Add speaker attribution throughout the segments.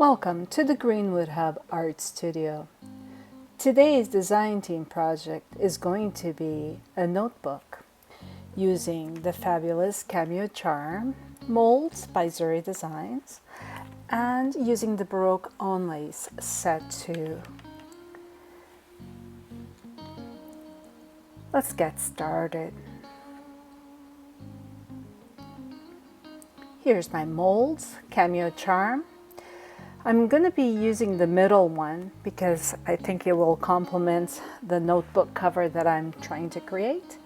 Speaker 1: Welcome to the Greenwood Hub Art Studio. Today's design team project is going to be a notebook using the fabulous Cameo Charm, Moulds by Zuri Designs, and using the Baroque Onlays Set too. Let's get started. Here's my molds, Cameo Charm. I'm going to be using the middle one because I think it will complement the notebook cover that I'm trying to create.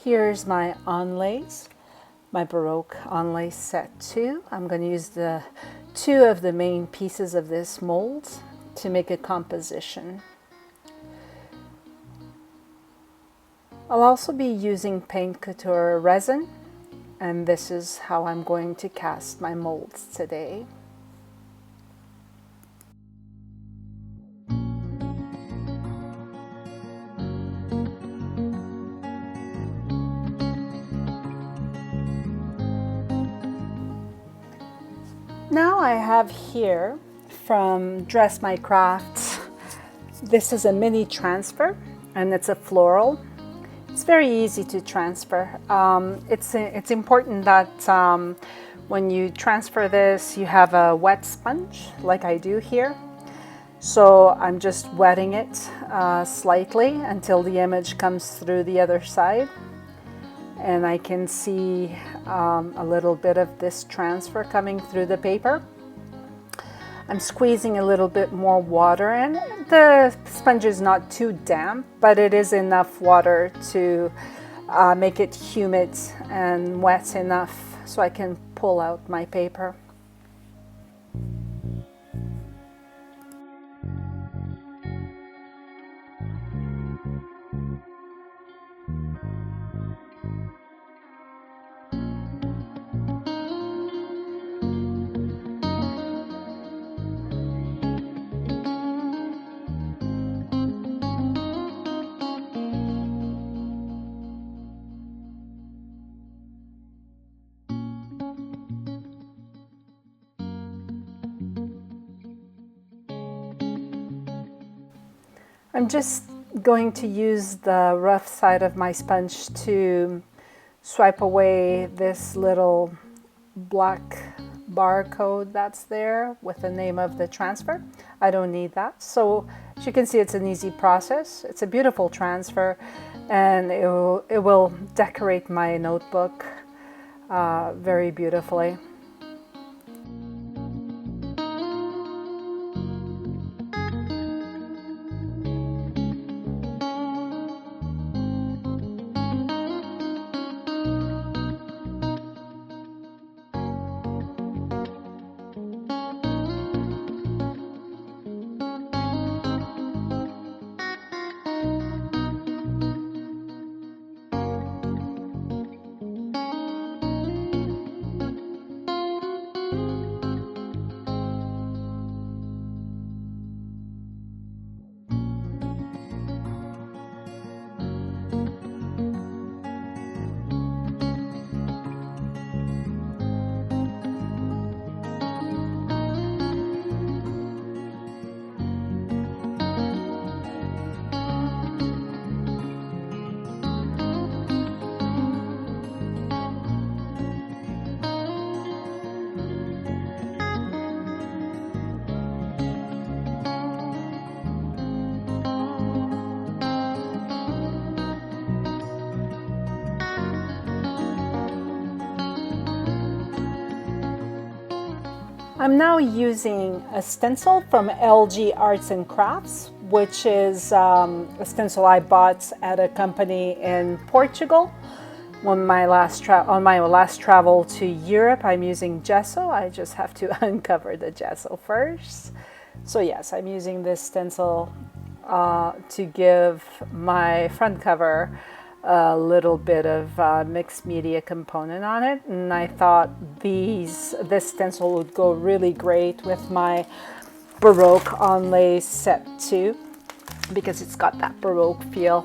Speaker 1: Here's my onlays, my Baroque Onlays Set 2. I'm going to use the two of the main pieces of this mold to make a composition. I'll also be using Paint Couture resin, and this is how I'm going to cast my molds today. Now I have here from Dress My Crafts, this is a mini transfer and it's a floral. It's very easy to transfer. It's important that when you transfer this, you have a wet sponge like I do here. So I'm just wetting it slightly until the image comes through the other side. And I can see a little bit of this transfer coming through the paper. I'm squeezing a little bit more water in. The sponge is not too damp, but it is enough water to make it humid and wet enough so I can pull out my paper. I'm just going to use the rough side of my sponge to swipe away this little black barcode that's there with the name of the transfer. I don't need that. So as you can see, it's an easy process. It's a beautiful transfer and it will decorate my notebook very beautifully. I'm now using a stencil from LG Arts and Crafts, which is a stencil I bought at a company in Portugal. On my last travel to Europe, I'm using gesso. I just have to uncover the gesso first. So yes, I'm using this stencil to give my front cover a little bit of mixed media component on it, and I thought this stencil would go really great with my Baroque Onlays Set 2 because it's got that Baroque feel.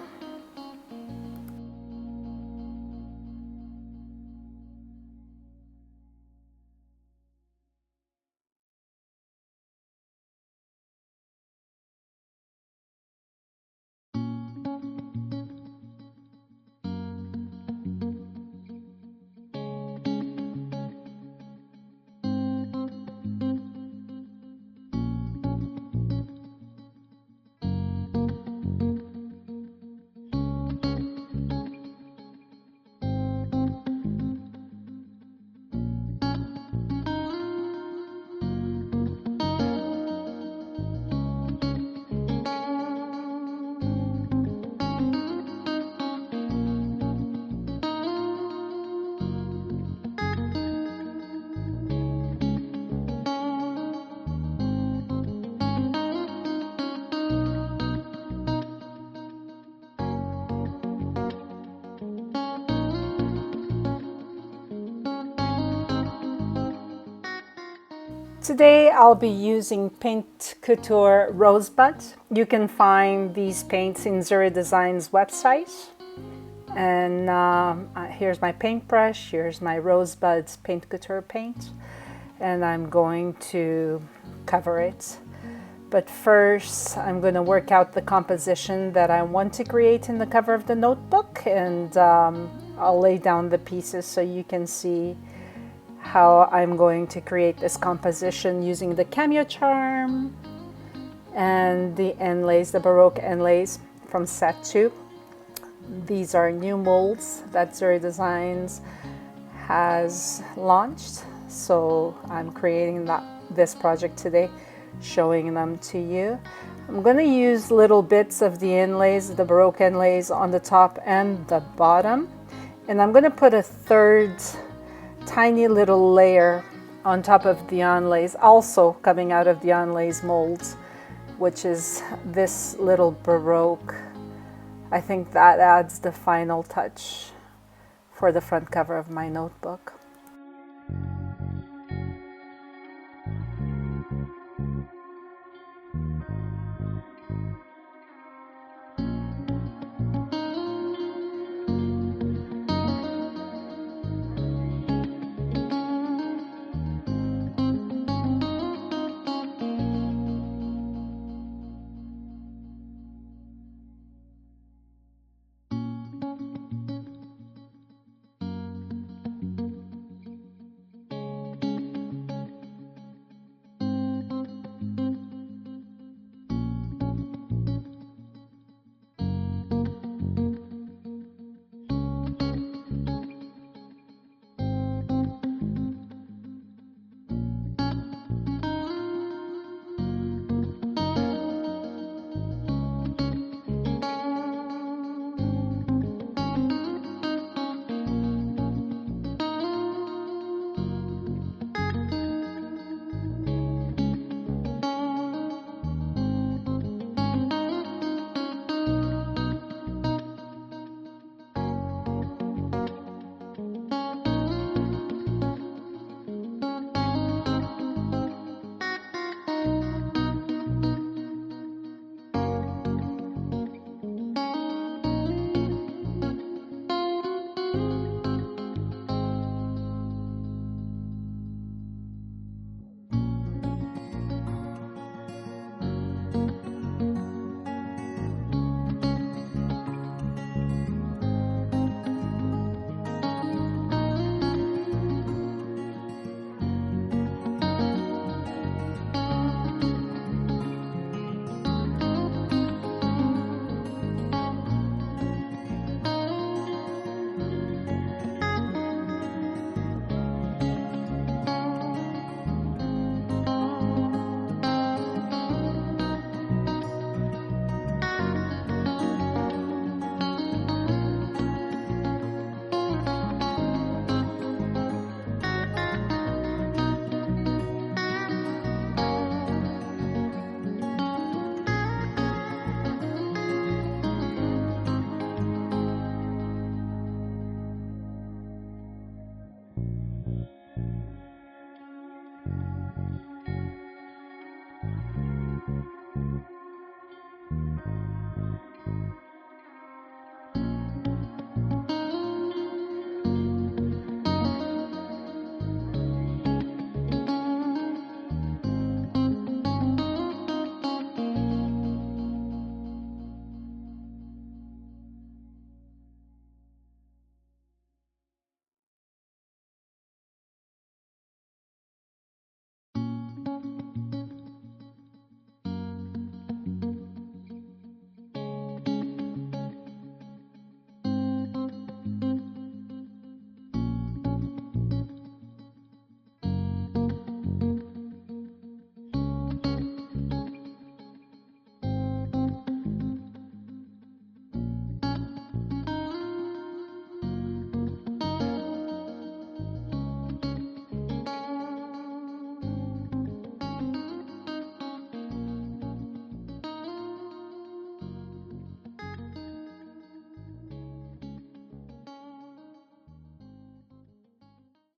Speaker 1: Today I'll be using Paint Couture Rosebud. You can find these paints in Zuri Designs website. And here's my paintbrush, here's my Rosebud Paint Couture paint, and I'm going to cover it. But first I'm going to work out the composition that I want to create in the cover of the notebook, and I'll lay down the pieces so you can see how I'm going to create this composition using the Cameo Charm and the Onlays, the Baroque Onlays from set 2. These are new molds that Zuri Designs has launched, so I'm creating this project today, showing them to you. I'm going to use little bits of the inlays, the Baroque Onlays, on the top and the bottom, and I'm going to put a third tiny little layer on top of the onlays, also coming out of the onlays molds, which is this little Baroque. I think that adds the final touch for the front cover of my notebook.